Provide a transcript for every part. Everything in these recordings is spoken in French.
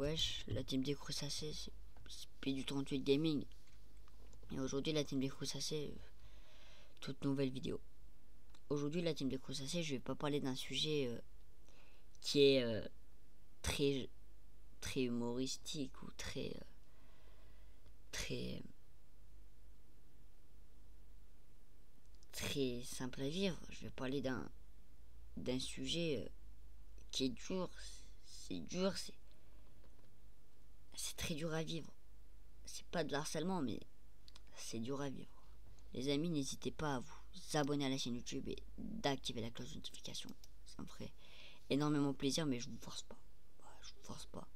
Wesh, la team des Crustacés, c'est Speed du 38 Gaming. Et aujourd'hui, la team des Crustacés, toute nouvelle vidéo. Aujourd'hui, la team des Crustacés, je vais pas parler d'un sujet qui est très humoristique ou très simple à vivre. Je vais parler d'un sujet qui est dur. C'est dur, c'est très dur à vivre. C'est pas de l'harcèlement, mais c'est dur à vivre. Les amis, n'hésitez pas à vous abonner à la chaîne YouTube et d'activer la cloche de notification. Ça me ferait énormément plaisir, mais je vous force pas. Voilà, je vous force pas.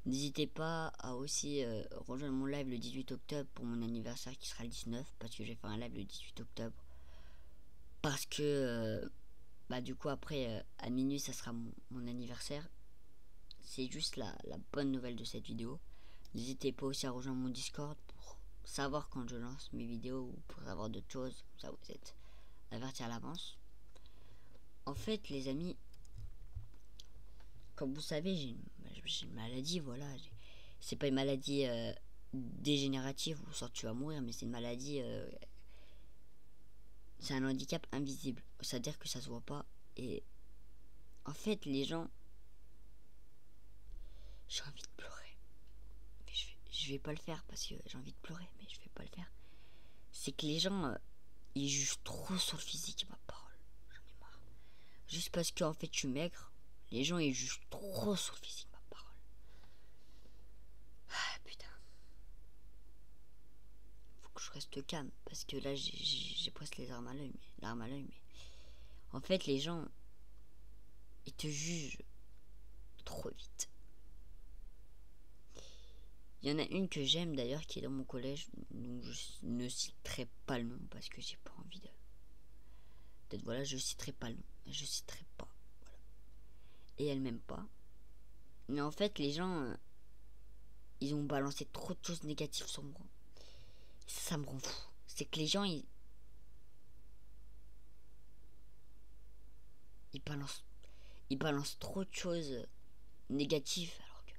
N'hésitez pas à aussi rejoindre mon live le 18 octobre pour mon anniversaire qui sera le 19, parce que j'ai fait un live le 18 octobre. Parce que du coup après à minuit ça sera mon anniversaire. C'est juste la bonne nouvelle de cette vidéo. N'hésitez pas aussi à rejoindre mon Discord pour savoir quand je lance mes vidéos ou pour savoir d'autres choses. Comme ça vous êtes avertis à l'avance. En fait les amis, comme vous savez, j'ai une maladie, voilà. C'est pas une maladie dégénérative où soit tu vas mourir, mais c'est une maladie, c'est un handicap invisible. C'est-à-dire que ça se voit pas. Et en fait, les gens, j'ai envie de pleurer. Mais je vais pas le faire parce que j'ai envie de pleurer, mais je vais pas le faire. C'est que les gens, ils jugent trop sur le physique, ma parole. J'en ai marre. Juste parce que en fait, je suis maigre, les gens ils jugent trop sur le physique, ma parole. Ah putain. Faut que je reste calme parce que là, j'ai presque les larmes à l'œil, mais en fait, les gens, ils te jugent trop vite. Il y en a une que j'aime d'ailleurs qui est dans mon collège, donc je ne citerai pas le nom parce que j'ai pas envie de. Peut-être voilà, je citerai pas le nom, je citerai pas. Voilà. Et elle m'aime pas. Mais en fait, les gens, ils ont balancé trop de choses négatives sur moi. Et ça me rend fou. C'est que les gens, ils balancent trop de choses négatives. Alors que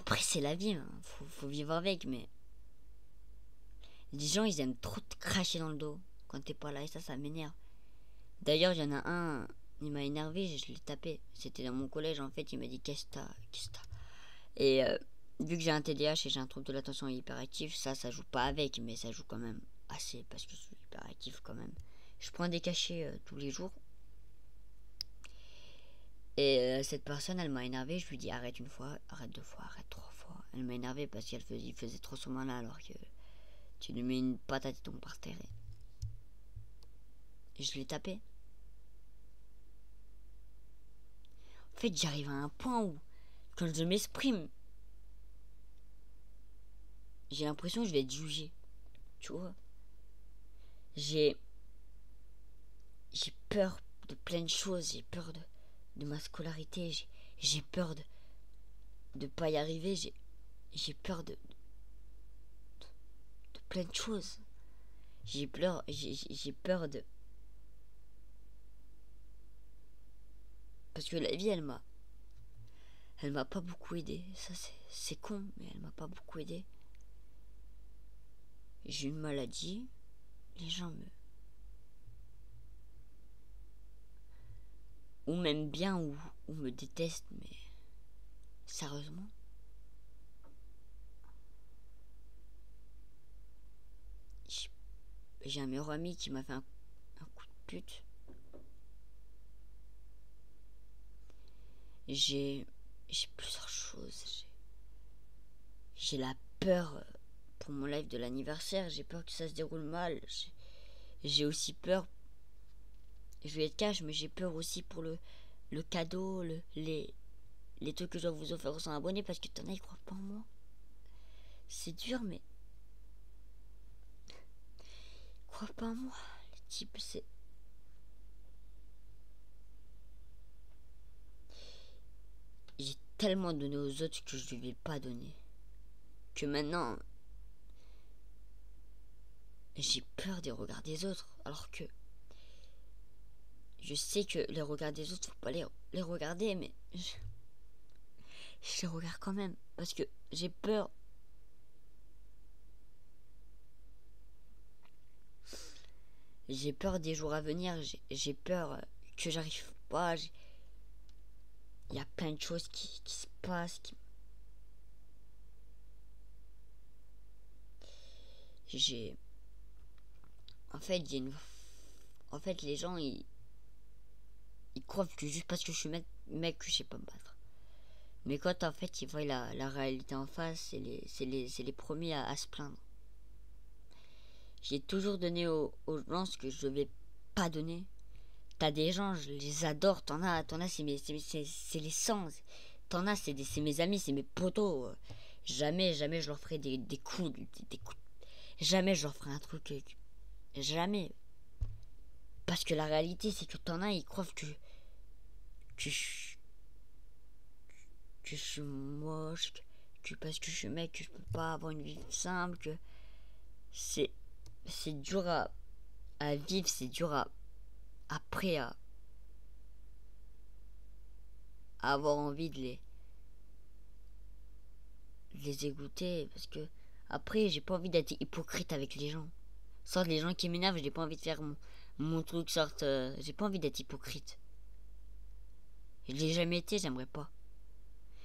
après, c'est la vie, hein. Faut vivre avec, mais les gens, ils aiment trop te cracher dans le dos quand t'es pas là et ça m'énerve. D'ailleurs, il y en a un, il m'a énervé, je l'ai tapé. C'était dans mon collège, en fait, il m'a dit qu'est-ce que t'as. Et vu que j'ai un TDAH et j'ai un trouble de l'attention hyperactif, ça joue pas avec, mais ça joue quand même assez parce que je suis hyperactif quand même. Je prends des cachets tous les jours. Et cette personne, elle m'a énervé. Je lui dis arrête une fois, arrête deux fois, arrête trois fois. Elle m'a énervé parce qu'il faisait trop son malin alors que tu lui mets une patate et tombe par terre. Et je l'ai tapé. En fait, j'arrive à un point où, quand je m'exprime, j'ai l'impression que je vais être jugé. Tu vois, j'ai peur de plein de choses. J'ai peur de ma scolarité. J'ai peur de pas y arriver. J'ai peur de plein de choses. J'ai peur de. Parce que la vie, elle m'a pas beaucoup aidé. Ça, c'est con, mais elle m'a pas beaucoup aidé. J'ai une maladie. Les gens ou m'aiment bien ou me détestent, mais sérieusement. J'ai un meilleur ami qui m'a fait un coup de pute. J'ai plusieurs choses. J'ai la peur pour mon live de l'anniversaire. J'ai peur que ça se déroule mal. J'ai aussi peur. Je vais être cash, mais j'ai peur aussi pour le cadeau, les trucs que je dois vous offrir aux 100 abonnés parce que t'en as, ils croient pas en moi. C'est dur, mais ils croient pas en moi. Les types, c'est. J'ai tellement donné aux autres que je ne devais pas donner. Que maintenant, j'ai peur des regards des autres. Alors que je sais que les regards des autres, faut pas les regarder, mais je les regarde quand même parce que j'ai peur. J'ai peur des jours à venir, j'ai peur que j'arrive pas. Il y a plein de choses qui se passent. J'ai. En fait, en fait, les gens, ils croient que juste parce que je suis mec que je sais pas me battre. Mais quand en fait ils voient la réalité en face, c'est les premiers à se plaindre. J'ai toujours donné aux gens ce que je devais pas donner. T'as des gens, je les adore. T'en as, c'est les sangs. T'en as, c'est mes amis, c'est mes potos. Jamais je leur ferai des coups, des coups. Jamais je leur ferai un truc. Jamais. Parce que la réalité, c'est que t'en as, ils croient que je suis moche, que parce que je suis mec, que je peux pas avoir une vie simple, que c'est dur à vivre, c'est dur après à avoir envie de les écouter, parce que après j'ai pas envie d'être hypocrite avec les gens. Sorte les gens qui m'énervent, j'ai pas envie de faire mon truc, sorte j'ai pas envie d'être hypocrite. Je l'ai jamais été, j'aimerais pas.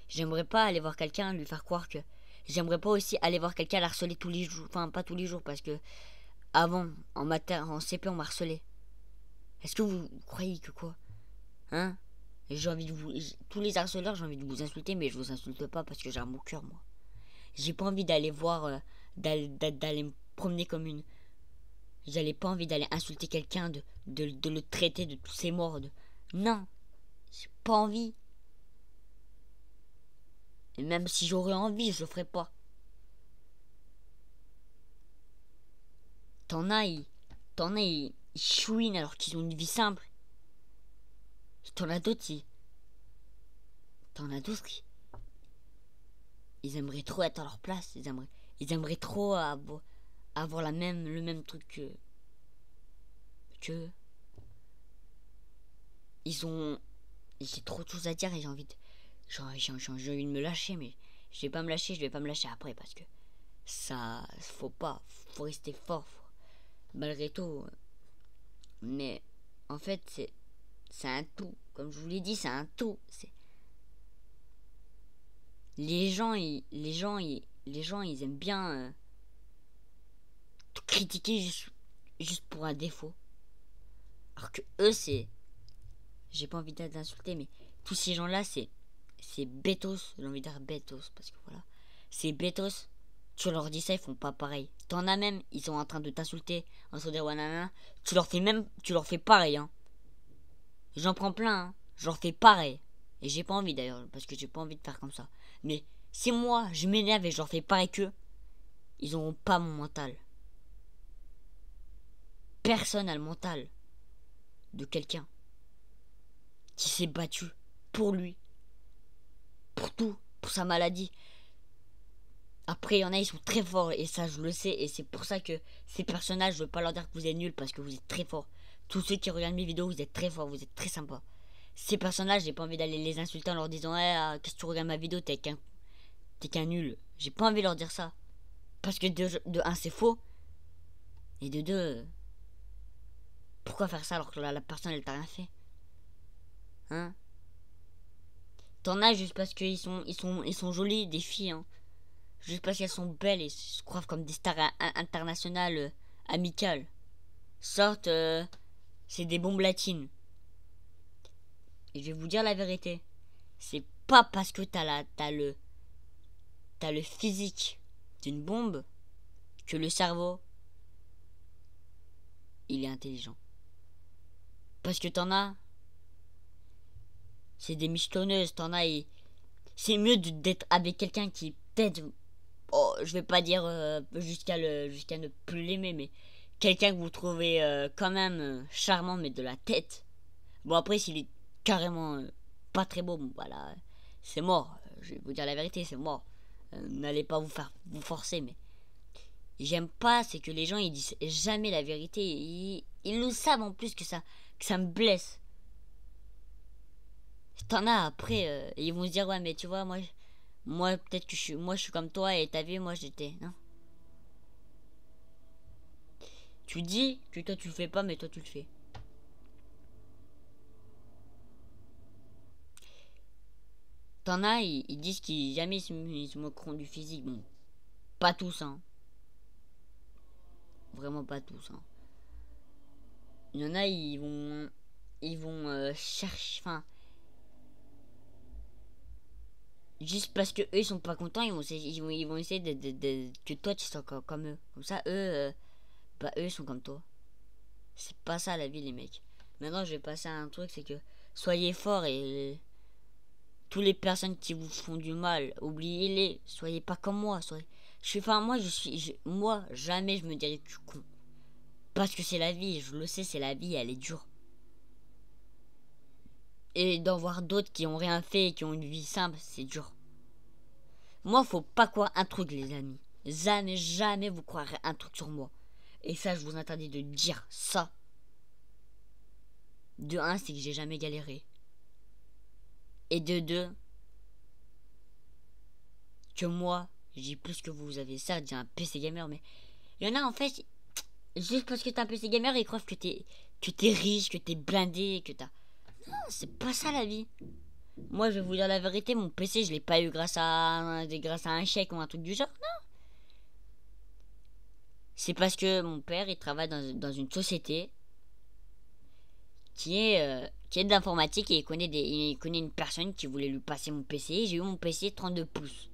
J'aimerais pas aller voir quelqu'un, lui faire croire que. J'aimerais pas aussi aller voir quelqu'un l'harceler tous les jours. Enfin, pas tous les jours, parce que avant, en CP, on m'harcelait. Est-ce que vous croyez que quoi? Hein? J'ai envie de vous. Tous les harceleurs, j'ai envie de vous insulter, mais je vous insulte pas parce que j'ai un bon cœur, moi. J'ai pas envie d'aller voir. D'aller me promener comme une. J'avais pas envie d'aller insulter quelqu'un, de le traiter de tous ses morts. Non, j'ai pas envie. Et même si j'aurais envie, je le ferais pas. T'en as, ils chouinent alors qu'ils ont une vie simple. T'en as d'autres, ils aimeraient trop être à leur place. Ils aimeraient trop avoir le même truc que j'ai trop de choses à dire et j'ai envie de me lâcher, mais je vais pas me lâcher après parce que ça, faut rester fort, malgré tout. Mais en fait, c'est un tout. Comme je vous l'ai dit, c'est un tout. Les gens, ils aiment bien tout critiquer juste pour un défaut. Alors que eux, j'ai pas envie d'insulter, mais tous ces gens-là, c'est bétos. J'ai envie de dire bétos parce que voilà, c'est bétos. Tu leur dis ça, ils font pas pareil. T'en as même, ils sont en train de t'insulter en se disant wanana. Tu leur fais pareil, hein. J'en prends plein, hein. Je leur fais pareil. Et j'ai pas envie d'ailleurs, parce que j'ai pas envie de faire comme ça. Mais si moi, je m'énerve et je leur fais pareil qu'eux, ils auront pas mon mental. Personne n'a le mental de quelqu'un qui s'est battu pour lui, pour tout, pour sa maladie. Après, il y en a, ils sont très forts, et ça, je le sais, et c'est pour ça que ces personnages, je veux pas leur dire que vous êtes nuls, parce que vous êtes très forts. Tous ceux qui regardent mes vidéos, vous êtes très forts, vous êtes très sympas. Ces personnages, j'ai pas envie d'aller les insulter en leur disant qu'est-ce que tu regardes ma vidéo, t'es qu'un nul. J'ai pas envie de leur dire ça. Parce que de un, c'est faux, et de deux, pourquoi faire ça alors que la personne, elle t'a rien fait? Hein? T'en as juste parce qu'ils sont jolis, des filles, hein. Juste parce qu'elles sont belles et se croient comme des stars internationales amicales. Sortent, c'est des bombes latines. Et je vais vous dire la vérité. C'est pas parce que t'as le physique d'une bombe que le cerveau, il est intelligent. Parce que t'en as, c'est des michetonneuses, t'en as, c'est mieux d'être avec quelqu'un qui peut-être, oh, je vais pas dire jusqu'à ne plus l'aimer, mais quelqu'un que vous trouvez quand même charmant, mais de la tête. Bon, après, s'il est carrément pas très beau, bon, voilà, c'est mort. Je vais vous dire la vérité, c'est mort. N'allez pas vous forcer, mais j'aime pas, c'est que les gens ils disent jamais la vérité. Ils le savent en plus que ça me blesse. T'en as après, ils vont se dire ouais, mais tu vois, moi Moi, peut-être que je suis comme toi et t'as vu, moi j'étais. Non. Tu dis que toi tu le fais pas, mais toi tu le fais. T'en as, ils disent qu'ils jamais ils se moqueront du physique. Bon, pas tous, hein. Vraiment pas tous, hein. Il y en a, ils vont chercher, enfin, juste parce que eux ils sont pas contents, ils vont essayer que toi tu sois comme eux. Comme ça, bah eux ils sont comme toi. C'est pas ça la vie, les mecs. Maintenant, je vais passer à un truc, c'est que soyez forts et toutes les personnes qui vous font du mal, oubliez-les. Soyez pas comme moi. Moi, moi, jamais je me dirais que tu con. Parce que c'est la vie, je le sais, c'est la vie, elle est dure. Et d'en voir d'autres qui ont rien fait et qui ont une vie simple, c'est dur. Moi, faut pas croire un truc, les amis. Jamais, jamais vous croirez un truc sur moi. Et ça, je vous interdis de dire ça. De un, c'est que j'ai jamais galéré. Et de deux, que moi, j'ai plus que vous avez. Certes, j'ai un PC gamer, mais il y en a en fait, juste parce que t'as un PC gamer, ils croient que t'es riche, que t'es blindé, que t'as. Non, c'est pas ça la vie. Moi, je vais vous dire la vérité, mon PC, je l'ai pas eu grâce à un chèque ou un truc du genre. Non. C'est parce que mon père, il travaille dans une société qui est de l'informatique et il connaît une personne qui voulait lui passer mon PC. J'ai eu mon PC 32 pouces.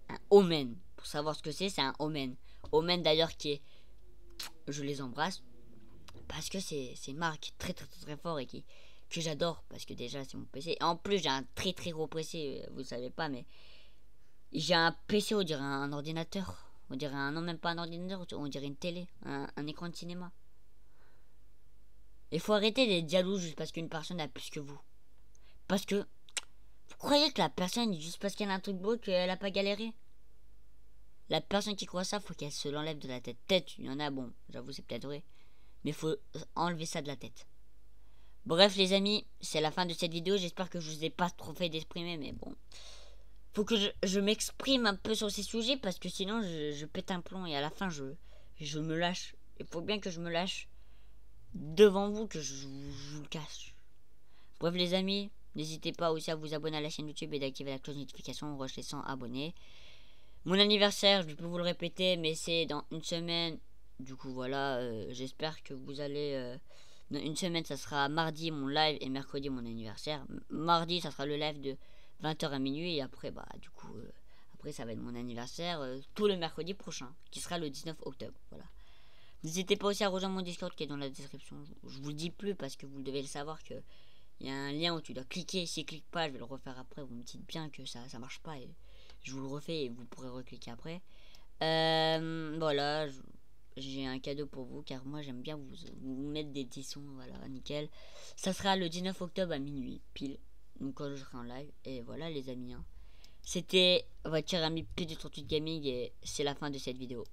Un Omen. Pour savoir ce que c'est un Omen. Omen d'ailleurs qui est. Je les embrasse. Parce que c'est une marque très très très, très fort et que j'adore. Parce que déjà c'est mon PC. En plus j'ai un très très gros PC. Vous savez pas mais. J'ai un PC, on dirait un ordinateur. On dirait un. Non, même pas un ordinateur. On dirait une télé. Un écran de cinéma. Il faut arrêter d'être jaloux juste parce qu'une personne a plus que vous. Parce que. Vous croyez que la personne, juste parce qu'elle a un truc beau, qu'elle a pas galéré? La personne qui croit ça, faut qu'elle se l'enlève de la tête. Peut-être, il y en a, bon, j'avoue, c'est peut-être vrai. Mais faut enlever ça de la tête. Bref, les amis, c'est la fin de cette vidéo. J'espère que je vous ai pas trop fait d'exprimer, mais bon. Faut que je m'exprime un peu sur ces sujets parce que sinon, je pète un plomb et à la fin, je me lâche. Il faut bien que je me lâche devant vous, que je vous le cache. Bref, les amis, n'hésitez pas aussi à vous abonner à la chaîne YouTube et d'activer la cloche de notification. On rush les 100 abonnés. Mon anniversaire, je peux vous le répéter, mais c'est dans une semaine. Du coup, voilà, j'espère que vous allez. Dans une semaine, ça sera mardi mon live et mercredi mon anniversaire. Mardi, ça sera le live de 20h à minuit. Et après, bah, du coup, après, ça va être mon anniversaire tout le mercredi prochain, qui sera le 19 octobre. Voilà. N'hésitez pas aussi à rejoindre mon Discord qui est dans la description. Je vous le dis plus parce que vous devez le savoir que. Il y a un lien où tu dois cliquer. Si clique pas, je vais le refaire après. Vous me dites bien que ça marche pas. Et je vous le refais et vous pourrez recliquer après. Voilà, j'ai un cadeau pour vous car moi j'aime bien vous mettre des petits sons. Voilà, nickel. Ça sera le 19 octobre à minuit, pile. Donc quand je serai en live. Et voilà les amis. Hein. C'était votre cher ami P238 Gaming et c'est la fin de cette vidéo.